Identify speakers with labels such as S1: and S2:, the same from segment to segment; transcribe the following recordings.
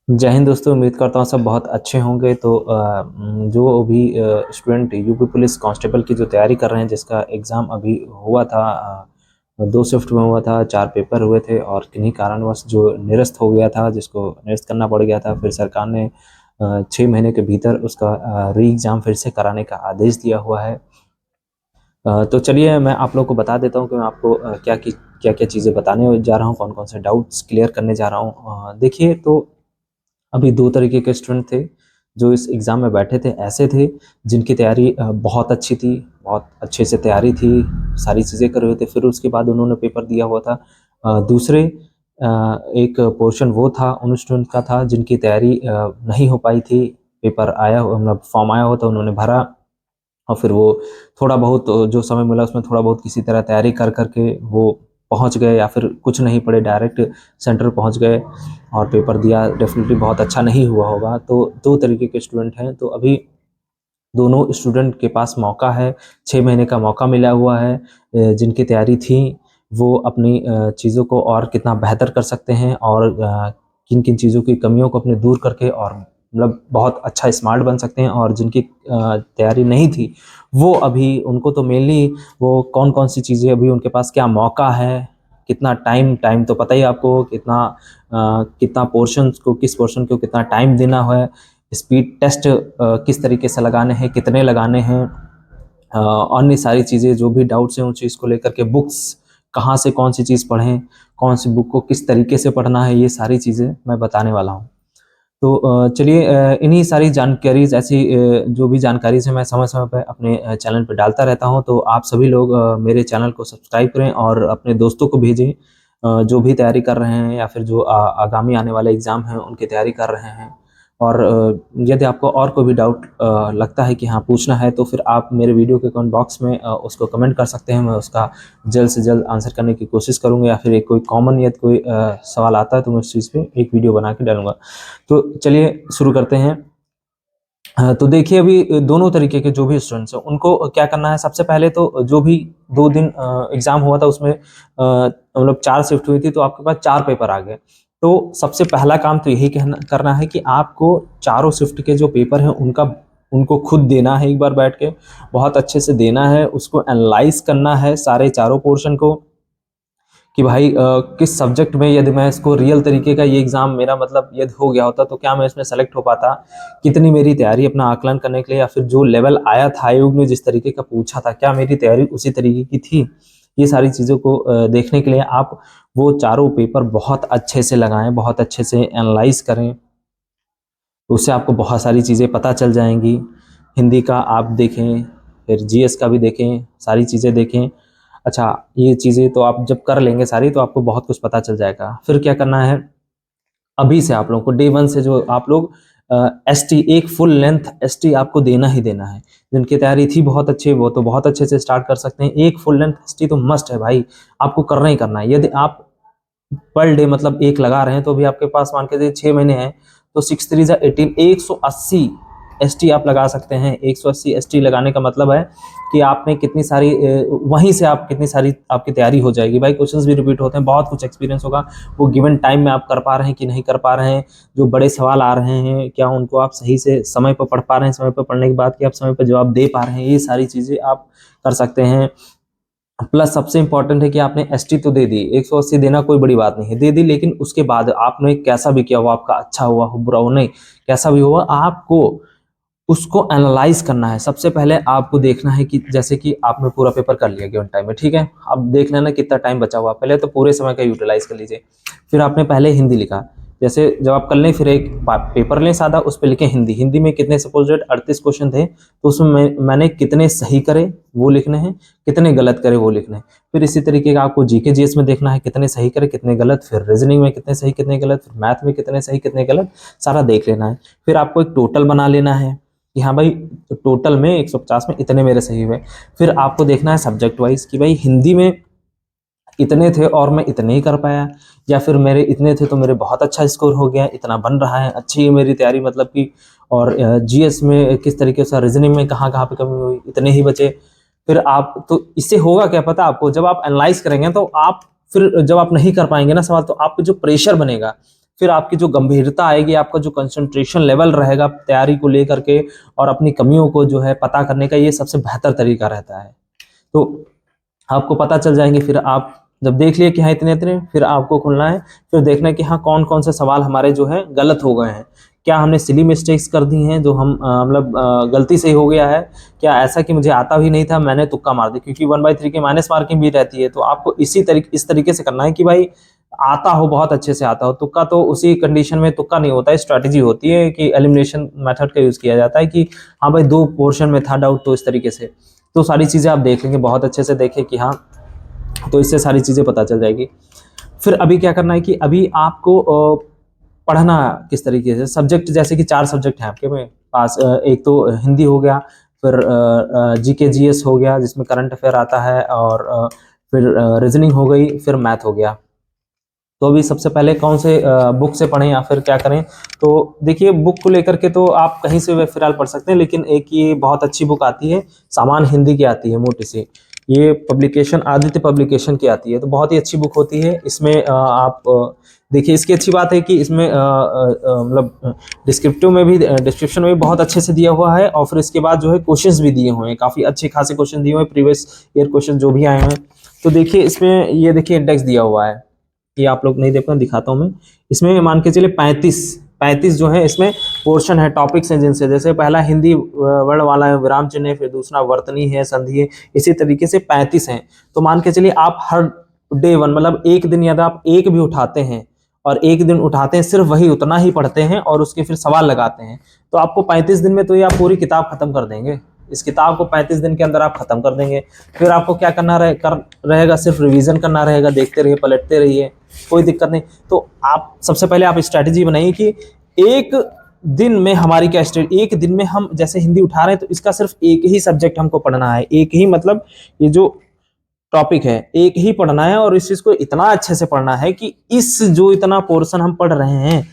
S1: जय हिंद दोस्तों। उम्मीद करता हूँ सब बहुत अच्छे होंगे। तो जो भी स्टूडेंट यूपी पुलिस कांस्टेबल की जो तैयारी कर रहे हैं, जिसका एग्ज़ाम अभी हुआ था, 2 शिफ्ट में हुआ था, 4 पेपर हुए थे और किन्हीं कारणवश जो निरस्त हो गया था, जिसको निरस्त करना पड़ गया था, फिर सरकार ने 6 महीने के भीतर उसका री एग्ज़ाम फिर से कराने का आदेश दिया हुआ है। तो चलिए मैं आप लोगों को बता देता हूँ कि मैं आपको क्या क्या चीज़ें बताने जा रहा हूँ, कौन कौन से डाउट्स क्लियर करने जा रहा हूँ। देखिए, तो अभी 2 तरीके के स्टूडेंट थे जो इस एग्ज़ाम में बैठे थे। ऐसे थे जिनकी तैयारी बहुत अच्छी थी, बहुत अच्छे से तैयारी थी, सारी चीज़ें कर रहे थे, फिर उसके बाद उन्होंने पेपर दिया हुआ था। दूसरे एक पोर्शन वो था उन स्टूडेंट का था जिनकी तैयारी नहीं हो पाई थी। पेपर आया हो मतलब फॉर्म आया हो तो उन्होंने भरा और फिर वो थोड़ा बहुत जो समय मिला उसमें थोड़ा बहुत किसी तरह तैयारी कर के वो पहुंच गए, या फिर कुछ नहीं पढ़े डायरेक्ट सेंटर पहुंच गए और पेपर दिया। डेफिनेटली बहुत अच्छा नहीं हुआ होगा। तो 2 तरीके के स्टूडेंट हैं। तो अभी दोनों स्टूडेंट के पास मौका है, 6 महीने का मौका मिला हुआ है। जिनकी तैयारी थी वो अपनी चीज़ों को और कितना बेहतर कर सकते हैं और किन किन चीज़ों की कमियों को अपने दूर करके और मतलब बहुत अच्छा स्मार्ट बन सकते हैं। और जिनकी तैयारी नहीं थी वो अभी उनको तो मेनली वो कौन कौन सी चीज़ें अभी उनके पास क्या मौका है, कितना टाइम टाइम तो पता ही आपको कितना पोर्शंस को किस पोर्शन को कितना टाइम देना है, स्पीड टेस्ट किस तरीके से लगाने हैं, कितने लगाने हैं, अन्य सारी चीज़ें जो भी डाउट्स हैं उन चीज़ को लेकर के, बुक्स कहाँ से कौन सी चीज़ पढ़ें, कौन सी बुक को किस तरीके से पढ़ना है, ये सारी चीज़ें मैं बताने वाला हूँ। तो चलिए, इन्हीं सारी जानकारीज़ ऐसी जो भी जानकारी से मैं समय-समय पे अपने चैनल पे डालता रहता हूँ। तो आप सभी लोग मेरे चैनल को सब्सक्राइब करें और अपने दोस्तों को भेजें, जो भी तैयारी कर रहे हैं या फिर जो आगामी आने वाले एग्ज़ाम हैं उनकी तैयारी कर रहे हैं। और यदि आपको और कोई भी डाउट लगता है कि हाँ पूछना है, तो फिर आप मेरे वीडियो के कमेंट बॉक्स में उसको कमेंट कर सकते हैं। मैं उसका जल्द से जल्द आंसर करने की कोशिश करूँगा, या फिर एक कोई कॉमन या कोई सवाल आता है तो मैं उस चीज़ पे एक वीडियो बना के डालूँगा। तो चलिए शुरू करते हैं। तो देखिए, अभी दोनों तरीके के जो भी स्टूडेंट्स हैं उनको क्या करना है। सबसे पहले तो जो भी 2 दिन एग्ज़ाम हुआ था उसमें मतलब 4 शिफ्ट हुई थी, तो आपके पास 4 पेपर आ गए। तो सबसे पहला काम तो यही कहना करना है कि आपको चारों शिफ्ट के जो पेपर हैं उनको खुद देना है, एक बार बैठ के बहुत अच्छे से देना है, उसको एनालाइज़ करना है सारे चारों पोर्शन को कि भाई किस सब्जेक्ट में यदि मैं इसको रियल तरीके का ये एग्ज़ाम मेरा मतलब यदि हो गया होता तो क्या मैं इसमें सेलेक्ट हो पाता, कितनी मेरी तैयारी अपना आकलन करने के लिए, या फिर जो लेवल आया था आयोग ने जिस तरीके का पूछा था क्या मेरी तैयारी उसी तरीके की थी। ये सारी चीज़ों को देखने के लिए आप वो चारों पेपर बहुत अच्छे से लगाएं, बहुत अच्छे से एनालाइज करें। तो उससे आपको बहुत सारी चीज़ें पता चल जाएंगी। हिंदी का आप देखें, फिर जीएस का भी देखें, सारी चीज़ें देखें। अच्छा, ये चीज़ें तो आप जब कर लेंगे सारी तो आपको बहुत कुछ पता चल जाएगा। फिर क्या करना है, अभी से आप लोगों को डे 1 से जो आप लोग एसटी एक फुल लेंथ एसटी आपको देना ही देना है। जिनकी तैयारी थी बहुत अच्छी वो तो बहुत अच्छे से स्टार्ट कर सकते हैं। एक फुल लेंथ एसटी तो मस्ट है भाई, आपको करना ही करना है। यदि आप पर डे मतलब एक लगा रहे हैं तो भी आपके पास मान के चलिए 6 महीने हैं, तो 6 3 18 180 एसटी आप लगा सकते हैं। 180 एसटी लगाने का मतलब है कि आपने कितनी सारी वहीं से आप कितनी सारी आपकी तैयारी हो जाएगी। भाई क्वेश्चंस भी रिपीट होते हैं, बहुत कुछ एक्सपीरियंस होगा। वो गिवन टाइम में आप कर पा रहे हैं कि नहीं कर पा रहे हैं, जो बड़े सवाल आ रहे हैं क्या उनको आप सही से समय पर पढ़ पा रहे हैं, समय पर पढ़ने के बाद कि आप समय पर जवाब दे पा रहे हैं, ये सारी चीज़ें आप कर सकते हैं। प्लस सबसे इंपॉर्टेंट है कि आपने एसटी तो दे दी, 180 देना कोई बड़ी बात नहीं है, दे दी, लेकिन उसके बाद आपने कैसा भी किया हुआ, आपका अच्छा हुआ हो बुरा हो नहीं, कैसा भी हुआ आपको उसको एनालाइज करना है। सबसे पहले आपको देखना है कि जैसे कि आपने पूरा पेपर कर लिया गिवन टाइम में, ठीक है, अब देख लेना कितना टाइम बचा हुआ, पहले तो पूरे समय का यूटिलाइज कर लीजिए। फिर आपने पहले हिंदी लिखा, जैसे जब आप कर लें फिर एक पेपर लें सादा, उस पर लिखें हिंदी। हिंदी में कितने सपोज 38 क्वेश्चन थे, तो उसमें मैंने कितने सही करे वो लिखने हैं, कितने गलत करे वो लिखने हैं। फिर इसी तरीके का आपको जीके जीएस में देखना है कितने सही करे कितने गलत, फिर रीजनिंग में कितने सही कितने गलत, फिर मैथ में कितने सही कितने गलत, सारा देख लेना है। फिर आपको एक टोटल बना लेना है कि हाँ भाई टोटल में 150 में इतने मेरे सही हुए। फिर आपको देखना है सब्जेक्ट वाइज कि भाई हिंदी में इतने थे और मैं इतने ही कर पाया, या फिर मेरे इतने थे तो मेरे बहुत अच्छा स्कोर हो गया, इतना बन रहा है, अच्छी है मेरी तैयारी मतलब कि। और जीएस में किस तरीके से, रीजनिंग में कहाँ कहाँ पे कमी हुई, इतने ही बचे। फिर आप तो इससे होगा क्या पता आपको, जब आप एनालाइज करेंगे तो आप फिर जब आप नहीं कर पाएंगे ना सवाल, तो आप पे जो प्रेशर बनेगा फिर आपकी जो गंभीरता आएगी, आपका जो कंसंट्रेशन लेवल रहेगा तैयारी को लेकर के और अपनी कमियों को जो है पता करने का, ये सबसे बेहतर तरीका रहता है। तो आपको पता चल जाएंगे, फिर आप जब देख लिए कि हाँ इतने इतने, फिर आपको खुलना है, फिर देखना है कि हाँ कौन कौन से सवाल हमारे जो है गलत हो गए हैं, क्या हमने सिली मिस्टेक्स कर दी हैं जो हम मतलब गलती से ही हो गया है, क्या ऐसा कि मुझे आता भी नहीं था मैंने तुक्का मार दिया, क्योंकि 1/3 की माइनस मार्किंग भी रहती है। तो आपको इस तरीके से करना है कि भाई आता हो, बहुत अच्छे से आता हो। तुक्का तो उसी कंडीशन में तुक्का नहीं होता है, स्ट्रैटेजी होती है कि एलिमिनेशन मेथड का यूज किया जाता है कि हाँ भाई 2 पोर्शन में था डाउट, तो इस तरीके से तो सारी चीजें आप देख लेंगे, बहुत अच्छे से देखें कि हाँ, तो इससे सारी चीजें पता चल जाएगी। फिर अभी क्या करना है कि अभी आपको पढ़ना किस तरीके से, सब्जेक्ट जैसे कि 4 सब्जेक्ट हैं आपके पास, एक तो हिंदी हो गया, फिर जीके जीएस हो गया जिसमें करंट अफेयर आता है, और फिर रीजनिंग हो गई, फिर मैथ हो गया। तो अभी सबसे पहले कौन से बुक से पढ़ें या फिर क्या करें? तो देखिए, बुक को लेकर के तो आप कहीं से फिलहाल पढ़ सकते हैं, लेकिन एक ये बहुत अच्छी बुक आती है, सामान हिंदी की आती है मोटी सी, ये पब्लिकेशन आदित्य पब्लिकेशन की आती है, तो बहुत ही अच्छी बुक होती है। इसमें आप देखिए, इसकी अच्छी बात है कि इसमें मतलब डिस्क्रिप्शन में भी बहुत अच्छे से दिया हुआ है, और फिर इसके बाद जो है क्वेश्चंस भी दिए हुए हैं, काफ़ी अच्छे खासे क्वेश्चन दिए हुए हैं, प्रीवियस ईयर क्वेश्चन जो भी आए हैं। तो देखिए इसमें ये देखिए इंडेक्स दिया हुआ है, ये आप लोग नहीं देख पाए, दिखाता हूँ मैं। इसमें मान के चलिए 35 जो है इसमें पोर्शन है, टॉपिक्स हैं, जिनसे जैसे पहला हिंदी वर्ण वाला है, विराम चिन्ह है, फिर दूसरा वर्तनी है, संधि है, इसी तरीके से 35 हैं। तो मान के चलिए आप हर डे 1 मतलब एक दिन यदि आप एक भी उठाते हैं, और एक दिन उठाते हैं सिर्फ वही उतना ही पढ़ते हैं और उसके फिर सवाल लगाते हैं, तो आपको 35 दिन में तो ये आप पूरी किताब खत्म कर देंगे। इस किताब को 35 दिन के अंदर आप खत्म कर देंगे। फिर आपको क्या करना रहेगा, सिर्फ रिवीजन करना रहेगा, देखते रहिए, पलटते रहिए, कोई दिक्कत नहीं। तो आप सबसे पहले आप स्ट्रैटेजी बनाइए कि एक दिन में हमारी क्या स्ट्रेटजी, एक दिन में हम जैसे हिंदी उठा रहे हैं तो इसका सिर्फ एक ही सब्जेक्ट हमको पढ़ना है, एक ही मतलब ये जो टॉपिक है एक ही पढ़ना है, और इस चीज को इतना अच्छे से पढ़ना है कि इस जो इतना पोर्शन हम पढ़ रहे हैं,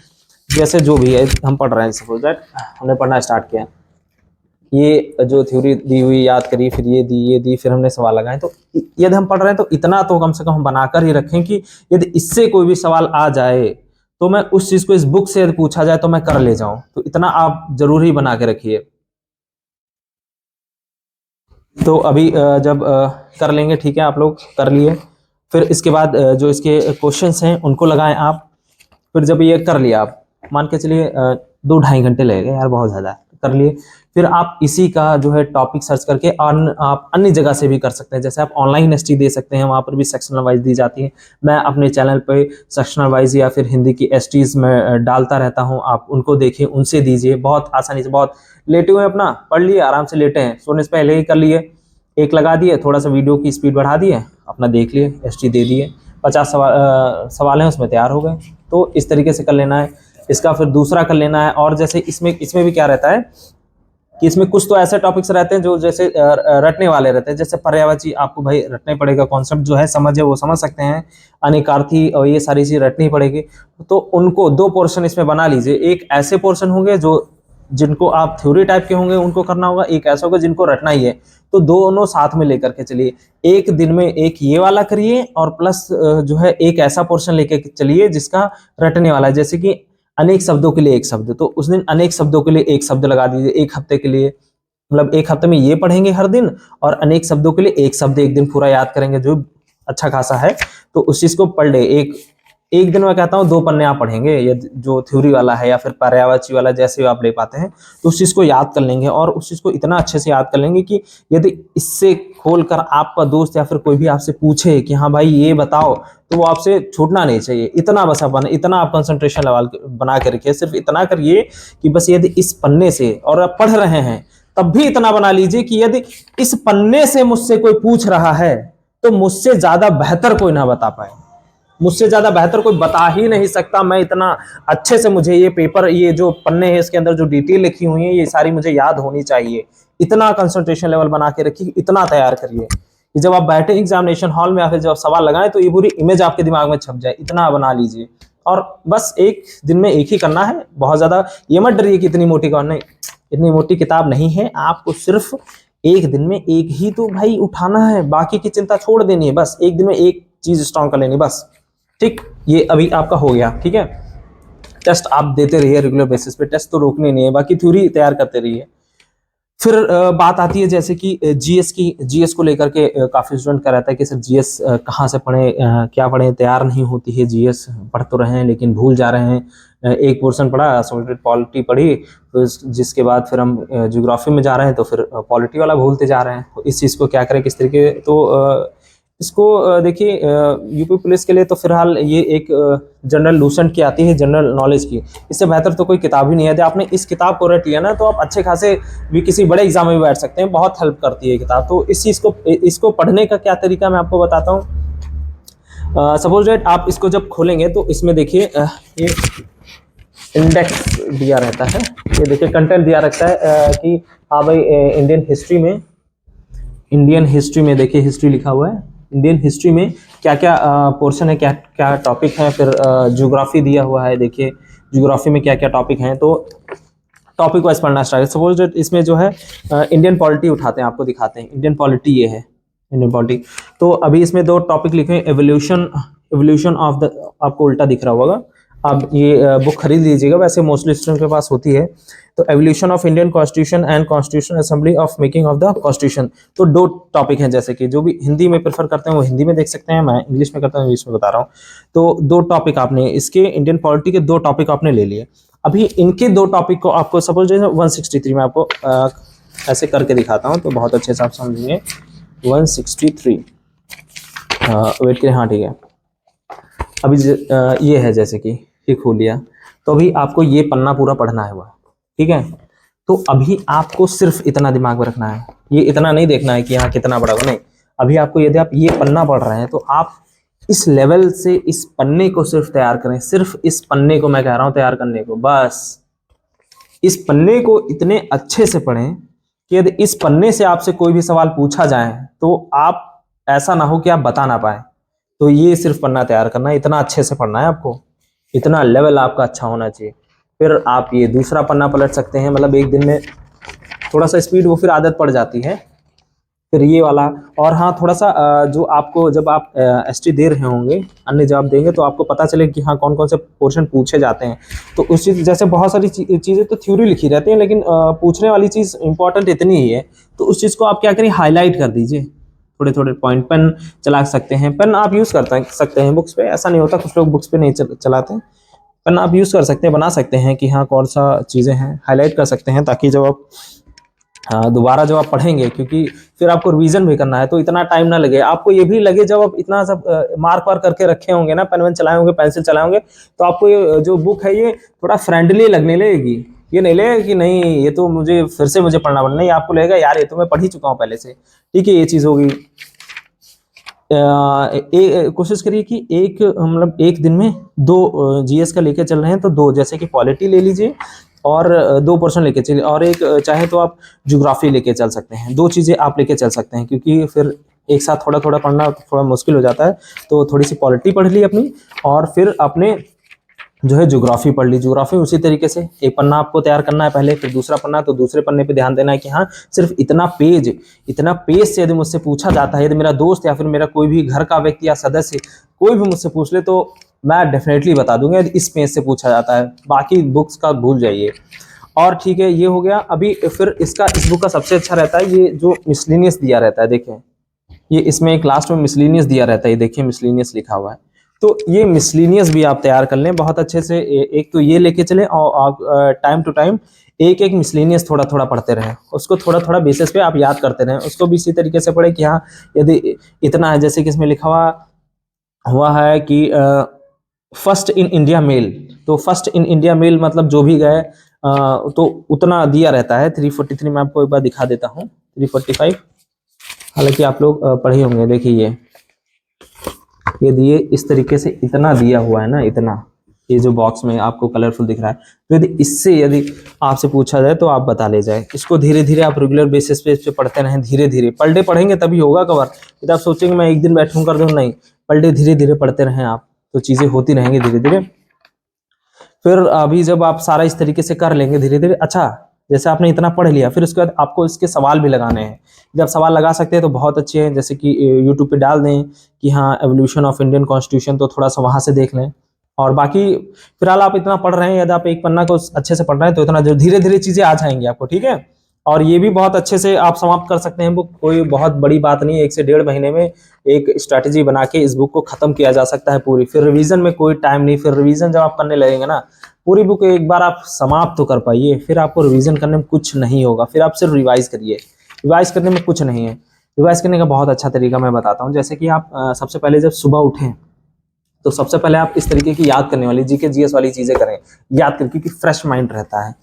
S1: जैसे जो भी है हम पढ़ रहे हैं, सपोज दैट हमने पढ़ना स्टार्ट किया, ये जो थ्योरी दी हुई याद करी, फिर ये दी, फिर हमने सवाल लगाए, तो यदि हम पढ़ रहे हैं तो इतना तो कम से कम हम बनाकर ही रखें कि यदि इससे कोई भी सवाल आ जाए तो मैं उस चीज को इस बुक से यदि पूछा जाए तो मैं कर ले जाऊं, तो इतना आप जरूर ही बना के रखिए। तो अभी जब कर लेंगे, ठीक है, आप लोग कर लिए, फिर इसके बाद जो इसके क्वेश्चंस हैं उनको लगाएं आप। फिर जब ये कर लिया, आप मान के चलिए 2-2.5 घंटे लगेगा यार, बहुत ज़्यादा कर लिए। फिर आप इसी का जो है टॉपिक सर्च करके आप अन्य जगह से भी कर सकते हैं, जैसे आप ऑनलाइन एसटी दे सकते हैं, वहाँ पर भी सेक्शनल वाइज दी जाती है। मैं अपने चैनल पे सेक्शनल वाइज या फिर हिंदी की एसटीज में डालता रहता हूँ, आप उनको देखिए, उनसे दीजिए, बहुत आसानी से, बहुत लेटे हुए अपना पढ़ लिए, आराम से लेटे हैं, सोने से पहले ही कर लिए, एक लगा दिए, थोड़ा सा वीडियो की स्पीड बढ़ा दिए, अपना देख लिए, एसटी दे दिए, 50 सवाल हैं उसमें तैयार हो गए। तो इस तरीके से कर लेना है। इसका फिर दूसरा कर लेना है। और जैसे इसमें भी क्या रहता है कि इसमें कुछ तो ऐसे टॉपिक्स रहते हैं जो जैसे रटने वाले रहते हैं, जैसे पर्यायवाची आपको भाई रटने पड़ेगा, कॉन्सेप्ट जो है समझे वो समझ सकते हैं, अनिकार्थी और ये सारी चीज रटनी पड़ेगी। तो उनको 2 पोर्शन इसमें बना लीजिए, एक ऐसे पोर्शन होंगे जो जिनको आप थ्योरी टाइप के होंगे उनको करना होगा, एक ऐसा होगा जिनको रटना ही है। तो दोनों साथ में लेकर के चलिए, एक दिन में एक ये वाला करिए और प्लस जो है एक ऐसा पोर्शन लेकर चलिए जिसका रटने वाला है, जैसे कि अनेक शब्दों के लिए एक शब्द, तो उस दिन अनेक शब्दों के लिए एक शब्द लगा दीजिए, एक हफ्ते के लिए, मतलब एक हफ्ते में ये पढ़ेंगे हर दिन, और अनेक शब्दों के लिए एक शब्द एक दिन पूरा याद करेंगे, जो अच्छा खासा है। तो उस चीज को पढ़ ले, एक दिन में कहता हूँ 2 पन्ने आप पढ़ेंगे, ये जो थ्योरी वाला है या फिर पर्यायवाची वाला, जैसे आप ले पाते हैं, तो उस चीज को याद कर लेंगे, और उस चीज को इतना अच्छे से याद कर लेंगे कि यदि इससे खोलकर आपका दोस्त या फिर कोई भी आपसे पूछे कि हाँ भाई ये बताओ, तो वो आपसे छूटना नहीं चाहिए। इतना बस आप इतना आप कंसंट्रेशन लेवल बना के रखिए, सिर्फ इतना करिए कि बस यदि इस पन्ने से, और आप पढ़ रहे हैं तब भी इतना बना लीजिए कि यदि इस पन्ने से मुझसे कोई पूछ रहा है तो मुझसे ज्यादा बेहतर कोई ना बता पाए, मुझसे ज्यादा बेहतर कोई बता ही नहीं सकता। मैं इतना अच्छे से, मुझे ये पेपर, ये जो पन्ने हैं इसके अंदर जो डिटेल लिखी हुई है ये सारी मुझे याद होनी चाहिए। इतना कंसंट्रेशन लेवल बना के रखिए, इतना तैयार करिए कि जब आप बैठे एग्जामिनेशन हॉल में या फिर जब आप सवाल लगाएं तो ये पूरी इमेज आपके दिमाग में छप जाए, इतना बना लीजिए। और बस एक दिन में एक ही करना है, बहुत ज्यादा ये मत डरिए कि इतनी मोटी नहीं, इतनी मोटी किताब नहीं है, आपको सिर्फ एक दिन में एक ही तो भाई उठाना है, बाकी की चिंता छोड़ देनी है, बस एक दिन में एक चीज स्ट्रॉन्ग कर लेनी बस। ठीक, ये अभी आपका हो गया, ठीक है। टेस्ट आप देते रहिए रेगुलर बेसिस पे, टेस्ट तो रोकने नहीं है, बाकी थ्योरी तैयार करते रहिए। फिर बात आती है जैसे कि जीएस की, जीएस को लेकर के काफ़ी स्टूडेंट का रहता है कि सर जीएस कहाँ से पढ़ें, क्या पढ़ें, तैयार नहीं होती है जीएस, पढ़ तो रहे हैं लेकिन भूल जा रहे हैं। एक पोर्शन पढ़ा, सॉलिड पॉलिटी पढ़ी, तो जिसके बाद फिर हम ज्योग्राफी में जा रहे हैं तो फिर पॉलिटी वाला भूलते जा रहे हैं। तो इस चीज़ को क्या करें, किस तरीके, तो इसको देखिए यूपी पुलिस के लिए तो फिलहाल ये एक जनरल लूसेंट की आती है, जनरल नॉलेज की, इससे बेहतर तो कोई किताब ही नहीं है। यदि आपने इस किताब को रट लिया ना तो आप अच्छे खासे भी किसी बड़े एग्जाम में बैठ सकते हैं, बहुत हेल्प करती है किताब। तो इस चीज़ को, इसको पढ़ने का क्या तरीका मैं आपको बताता हूँ। सपोज डेट आप इसको जब खोलेंगे तो इसमें देखिए ये इंडेक्स दिया रहता है, ये देखिए कंटेंट दिया रहता है कि हाँ भाई इंडियन हिस्ट्री में देखिए हिस्ट्री लिखा हुआ है, इंडियन हिस्ट्री में क्या क्या पोर्शन है, क्या क्या टॉपिक है। फिर ज्योग्राफी दिया हुआ है, देखिए ज्योग्राफी में क्या क्या टॉपिक हैं, तो टॉपिक वाइज पढ़ना स्टार्ट। सपोज इसमें जो है इंडियन पॉलिटी उठाते हैं, आपको दिखाते हैं इंडियन पॉलिटी, ये है इंडियन पॉलिटी। तो अभी इसमें 2 टॉपिक लिखे हैं, एवोल्यूशन ऑफ द, आपको उल्टा दिख रहा होगा, आप ये बुक खरीद लीजिएगा, वैसे मोस्टली स्टूडेंट के पास होती है। तो evolution of Indian constitution and constitution assembly of making of the constitution. तो 2 टॉपिक हैं, जैसे कि जो भी हिंदी में प्रेफर करते हैं वो हिंदी में देख सकते हैं, मैं इंग्लिश में करता हूँ, इंग्लिश में बता रहा हूँ। तो 2 टॉपिक आपने इसके इंडियन पॉलिटी के 2 टॉपिक आपने ले लिए। अभी इनके 2 टॉपिक को आपको सपोज 163 में आपको ऐसे करके दिखाता हूँ तो बहुत अच्छे से आप समझेंगे। 163 वेट करें, हाँ ठीक है। अभी ये है, जैसे कि ये खोल लिया, तो अभी आपको ये पन्ना पूरा पढ़ना है हुआ, ठीक है। तो अभी आपको सिर्फ इतना दिमाग में रखना है, ये इतना नहीं देखना है कि यहाँ कितना बड़ा होगा, नहीं। अभी आपको यदि आप ये पन्ना पढ़ रहे हैं तो आप इस लेवल से इस पन्ने को सिर्फ तैयार करें, सिर्फ इस पन्ने को मैं कह रहा हूँ तैयार करने को, बस इस पन्ने को इतने अच्छे से पढ़ें कि यदि इस पन्ने से आपसे कोई भी सवाल पूछा जाए तो आप ऐसा ना हो कि आप बता ना पाए। तो ये सिर्फ पन्ना तैयार करना है, इतना अच्छे से पढ़ना है आपको, इतना लेवल आपका अच्छा होना चाहिए। फिर आप ये दूसरा पन्ना पलट सकते हैं, मतलब एक दिन में थोड़ा सा स्पीड, वो फिर आदत पड़ जाती है। फिर ये वाला, और हाँ थोड़ा सा जो आपको जब आप एसटी दे रहे होंगे, अन्य जवाब देंगे, तो आपको पता चले कि हाँ कौन कौन से पोर्शन पूछे जाते हैं। तो उस चीज़, जैसे बहुत सारी चीज़ें तो थ्योरी लिखी रहती हैं, लेकिन पूछने वाली चीज़ इंपॉर्टेंट इतनी ही है, तो उस चीज़ को आप क्या करिए, हाईलाइट कर दीजिए, थोड़े थोड़े पॉइंट। पेन चला सकते हैं, पेन आप यूज़ कर सकते हैं बुक्स पे, ऐसा नहीं होता, कुछ लोग बुक्स पे नहीं चलाते हैं, पेन आप यूज़ कर सकते हैं, बना सकते हैं कि हाँ कौन सा चीज़ें हैं, हाईलाइट कर सकते हैं, ताकि जब आप दोबारा जब आप पढ़ेंगे, क्योंकि फिर आपको रिवीजन भी करना है, तो इतना टाइम ना लगे आपको। ये भी लगे जब आप इतना सब मार्क वार करके रखे होंगे ना, पेन वेन चलाए होंगे, पेंसिल चलाए होंगे, तो आपको ये जो बुक है ये थोड़ा फ्रेंडली लगने लगेगी। ये नहीं लगेगा कि नहीं ये तो मुझे फिर से मुझे पढ़ना पड़ना, नहीं, आपको लगेगा यार ये तो मैं पढ़ ही चुका हूँ पहले से, ठीक है। ये चीज़ होगी। कोशिश करिए कि एक, मतलब एक दिन में 2 जीएस का लेके चल रहे हैं तो 2, जैसे कि पॉलिटी ले लीजिए और 2 पोर्शन लेके चलिए, और एक चाहे तो आप ज्योग्राफी लेके चल सकते हैं, 2 चीज़ें आप लेके चल सकते हैं, क्योंकि फिर एक साथ थोड़ा थोड़ा पढ़ना थोड़ा मुश्किल हो जाता है। तो थोड़ी सी पॉलिटी पढ़ ली अपनी, और फिर अपने जो है ज्योग्राफी पढ़ ली। ज्योग्राफी उसी तरीके से एक पन्ना आपको तैयार करना है पहले, फिर दूसरा पन्ना, तो दूसरे पन्ने पे ध्यान देना है कि हाँ सिर्फ इतना पेज से यदि मुझसे पूछा जाता है, यदि मेरा दोस्त या फिर मेरा कोई भी घर का व्यक्ति या सदस्य कोई भी मुझसे पूछ ले, तो मैं डेफिनेटली बता दूंगा यदि इस पेज से पूछा जाता है, बाकी बुक्स का भूल जाइए। और ठीक है, ये हो गया। अभी फिर इस बुक का सबसे अच्छा रहता है ये जो मिसलिनियस दिया रहता है, देखें ये इसमें एक लास्ट में मिसलिनियस दिया रहता है, ये देखिए मिसलिनियस लिखा हुआ है, तो ये मिसलिनियस भी आप तैयार कर लें बहुत अच्छे से। एक तो ये लेके चलें, और टाइम टू टाइम एक मिसलिनियस थोड़ा थोड़ा पढ़ते रहें, उसको थोड़ा थोड़ा बेसिस पे आप याद करते रहें, उसको भी इसी तरीके से पढ़ें कि हाँ यदि इतना है, जैसे कि इसमें लिखा हुआ है कि फर्स्ट इन इंडिया मेल, तो फर्स्ट इन इंडिया मेल मतलब जो भी गए तो उतना दिया रहता है। 343 में आपको एक बार दिखा देता हूँ, 345, हालांकि आप लोग पढ़े होंगे। देखिए ये दिए इस तरीके से, इतना दिया हुआ है ना, इतना, ये जो बॉक्स में आपको कलरफुल दिख रहा है, तो यदि आपसे पूछा जाए तो आप बता ले जाए। इसको धीरे धीरे आप रेगुलर बेसिस पे इस पे पढ़ते रहें, धीरे धीरे पर डे पढ़ेंगे तभी होगा कवर। यदि आप सोचेंगे मैं एक दिन बैठूं कर दूं, नहीं, पर डे धीरे धीरे पढ़ते रहें आप, तो चीज़ें होती रहेंगी धीरे धीरे। फिर अभी जब आप सारा इस तरीके से कर लेंगे धीरे धीरे, अच्छा जैसे आपने इतना पढ़ लिया, फिर उसके बाद आपको इसके सवाल भी लगाने हैं। जब सवाल लगा सकते हैं तो बहुत अच्छे हैं, जैसे कि यूट्यूब पे डाल दें कि हाँ एवोल्यूशन ऑफ इंडियन कॉन्स्टिट्यूशन, तो थोड़ा सा वहाँ से देख लें, और बाकी फिलहाल आप इतना पढ़ रहे हैं, यदि आप एक पन्ना को अच्छे से पढ़ रहे हैं तो इतना धीरे धीरे चीजें आ जाएंगी आपको, ठीक है। और ये भी बहुत अच्छे से आप समाप्त कर सकते हैं बुक, कोई बहुत बड़ी बात नहीं है, 1 से 1.5 महीने में एक स्ट्रैटेजी बना के इस बुक को खत्म किया जा सकता है पूरी। फिर रिवीजन में कोई टाइम नहीं, फिर रिवीजन जब आप करने लगेंगे ना, पूरी बुक एक बार आप समाप्त तो कर पाइए, फिर आपको रिवीजन करने में कुछ नहीं होगा, फिर आप सिर्फ रिवाइज करिए। रिवाइज करने में कुछ नहीं है। रिवाइज करने का बहुत अच्छा तरीका मैं बताता हूँ। जैसे कि आप सबसे पहले जब सुबह उठें तो सबसे पहले आप इस तरीके की याद करने वाली जीके जीएस वाली चीजें करें, याद कर, क्योंकि फ्रेश माइंड रहता है।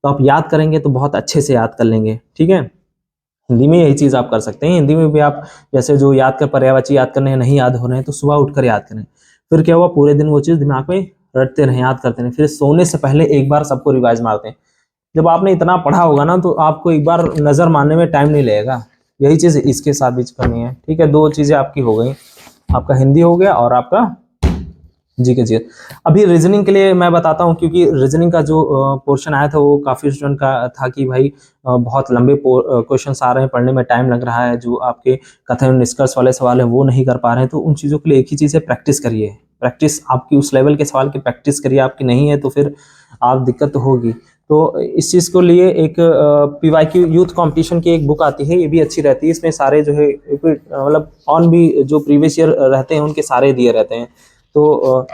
S1: तो आप याद करेंगे तो बहुत अच्छे से याद कर लेंगे, ठीक है। हिंदी में यही चीज आप कर सकते हैं। हिंदी में भी आप जैसे जो याद कर, पर्यायवाची याद करने नहीं याद हो रहे हैं तो सुबह उठकर याद करें। फिर क्या हुआ, पूरे दिन वो चीज दिमाग में रटते रहें, याद करते रहें। फिर सोने से पहले एक बार सबको रिवाइज मारते हैं। जब आपने इतना पढ़ा होगा ना तो आपको एक बार नजर मारने में टाइम नहीं लगेगा। यही चीज इसके साथ भी करनी है, ठीक है। 2 चीजें आपकी हो गई, आपका हिंदी हो गया और आपका जीके जी। अभी रीजनिंग के लिए मैं बताता हूँ, क्योंकि रीजनिंग का जो पोर्शन आया था वो काफी स्टूडेंट का था कि भाई बहुत लंबे क्वेश्चंस आ रहे हैं, पढ़ने में टाइम लग रहा है, जो आपके कथन निष्कर्ष वाले सवाल है वो नहीं कर पा रहे हैं। तो उन चीजों के लिए एक ही चीज है, प्रैक्टिस करिए। प्रैक्टिस आपकी उस लेवल के सवाल की प्रैक्टिस करिए, आपकी नहीं है तो फिर आप दिक्कत तो होगी। तो इस चीज को लिए एक पीवाईक्यू यूथ कंपटीशन की एक बुक आती है, ये भी अच्छी रहती है। इसमें सारे जो है मतलब ऑन भी जो प्रीवियस ईयर रहते हैं उनके सारे दिए रहते हैं। तो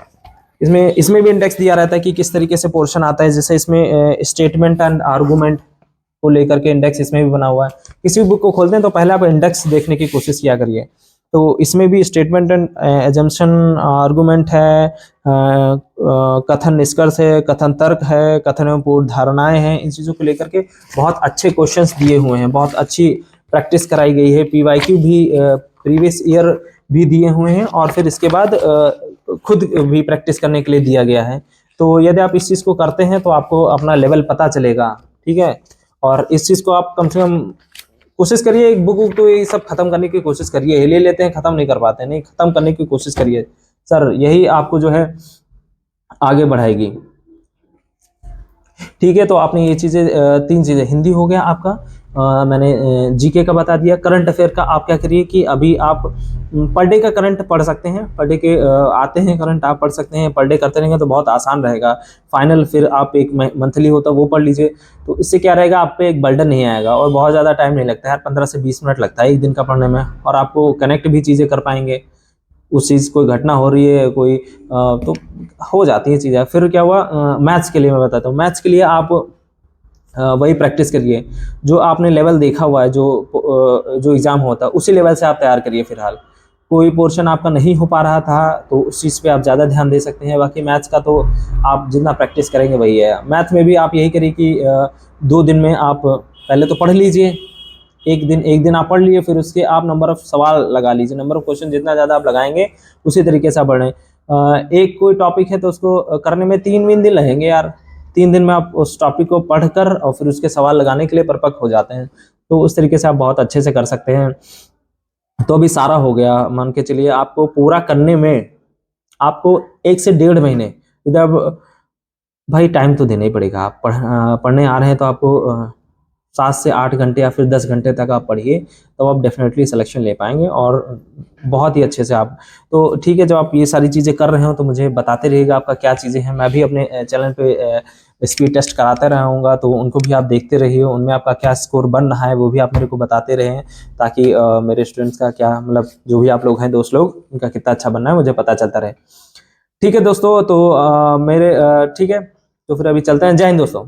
S1: इसमें भी इंडेक्स दिया रहता है कि किस तरीके से पोर्शन आता है। जैसे इसमें स्टेटमेंट एंड आर्गुमेंट को लेकर के इंडेक्स इसमें भी बना हुआ है। किसी भी बुक को खोलते हैं तो पहले आप इंडेक्स देखने की कोशिश किया करिए। तो इसमें भी स्टेटमेंट एंड एजम्पशन, आर्गुमेंट है, कथन निष्कर्ष है, कथन तर्क है, कथन एवं पूर्व धारणाएं हैं। इन चीज़ों को लेकर के बहुत अच्छे क्वेश्चंस दिए हुए हैं, बहुत अच्छी प्रैक्टिस कराई गई है। पीवाईक्यू भी प्रीवियस ईयर भी दिए हुए हैं और फिर इसके बाद खुद भी प्रैक्टिस करने के लिए दिया गया है। तो यदि आप इस चीज़ को करते हैं तो आपको अपना लेवल पता चलेगा, ठीक है। और इस चीज़ को आप कम से कम कोशिश करिए, एक बुक तो ये सब खत्म करने की कोशिश करिए। ले लेते हैं, खत्म नहीं कर पाते, नहीं, खत्म करने की कोशिश करिए सर, यही आपको जो है आगे बढ़ाएगी, ठीक है। तो आपने ये चीज़ें 3 चीज़ें, हिंदी हो गया आपका, मैंने जीके का बता दिया। करंट अफेयर का आप क्या करिए कि अभी आप पर डे का करंट पढ़ सकते हैं, पर डे के आते हैं करंट, आप पढ़ सकते हैं। पर डे करते रहेंगे तो बहुत आसान रहेगा। फाइनल फिर आप एक मंथली होता है वो पढ़ लीजिए, तो इससे क्या रहेगा, आप पे एक बर्डन नहीं आएगा और बहुत ज़्यादा टाइम नहीं लगता है, 15 से 20 मिनट लगता है एक दिन का पढ़ने में, और आपको कनेक्ट भी चीज़ें कर पाएंगे। उस चीज़ कोई घटना हो रही है कोई तो हो जाती है चीज़ें। फिर क्या हुआ, मैथ्स के लिए मैं बताता हूँ। मैथ्स के लिए आप वही प्रैक्टिस करिए जो आपने लेवल देखा हुआ है, जो एग्ज़ाम होता है उसी लेवल से आप तैयार करिए। फिलहाल कोई पोर्शन आपका नहीं हो पा रहा था तो उस चीज़ पे आप ज़्यादा ध्यान दे सकते हैं। बाकी मैथ्स का तो आप जितना प्रैक्टिस करेंगे वही है। मैथ में भी आप यही करिए कि 2 दिन में आप पहले तो पढ़ लीजिए, एक दिन आप पढ़ लिए, फिर उसके आप नंबर ऑफ सवाल लगा लीजिए। नंबर ऑफ क्वेश्चन जितना ज़्यादा आप लगाएंगे उसी तरीके से आप बढ़ें। एक कोई टॉपिक है तो उसको करने में 3 दिन लगेंगे यार, 3 दिन में आप उस टॉपिक को पढ़कर और फिर उसके सवाल लगाने के लिए परिपक्व हो जाते हैं। तो उस तरीके से आप बहुत अच्छे से कर सकते हैं। तो अभी सारा हो गया, मान के चलिए आपको पूरा करने में आपको 1 से 1.5 महीने, इधर भाई टाइम तो देना ही पड़ेगा। आप पढ़ने आ रहे हैं तो आपको 7 से 8 घंटे या फिर 10 घंटे तक आप पढ़िए, तो आप डेफिनेटली सिलेक्शन ले पाएंगे और बहुत ही अच्छे से आप। तो ठीक है, जब आप ये सारी चीज़ें कर रहे हो तो मुझे बताते रहिएगा आपका क्या चीज़ें हैं। मैं भी अपने चैनल पे स्पीड टेस्ट कराता रहूँगा, तो उनको भी आप देखते रहिए, उनमें आपका क्या स्कोर बन रहा है वो भी आप मेरे को बताते रहें, ताकि मेरे स्टूडेंट्स का क्या, मतलब जो भी आप लोग हैं दोस्त लोग, उनका कितना अच्छा बनना है मुझे पता चलता रहे। ठीक है दोस्तों, तो ठीक है, तो फिर अभी चलते हैं। जय हिंद दोस्तों।